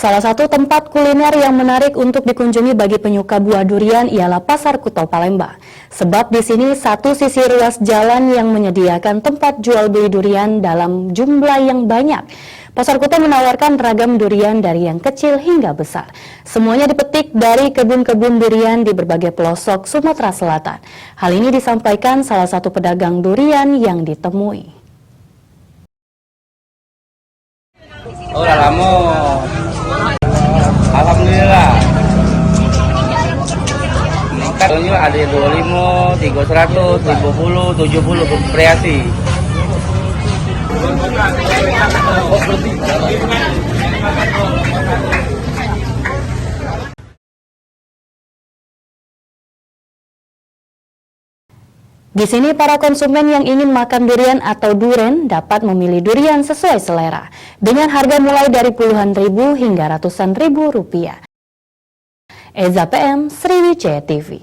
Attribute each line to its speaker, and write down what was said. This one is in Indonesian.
Speaker 1: Salah satu tempat kuliner yang menarik untuk dikunjungi bagi penyuka buah durian ialah Pasar Kuto Palembang. Sebab di sini satu sisi ruas jalan yang menyediakan tempat jual beli durian dalam jumlah yang banyak. Pasar Kuto menawarkan ragam durian dari yang kecil hingga besar. Semuanya dipetik dari kebun-kebun durian di berbagai pelosok Sumatera Selatan. Hal ini disampaikan salah satu pedagang durian yang ditemui.
Speaker 2: Oh, lama. Alhamdulillah. Meningkatnya ada 25, 300, 50, 70 variasi.
Speaker 1: Di sini para konsumen yang ingin makan durian atau duren dapat memilih durian sesuai selera dengan harga mulai dari puluhan ribu hingga ratusan ribu rupiah. Eza PM, Sriwijaya TV.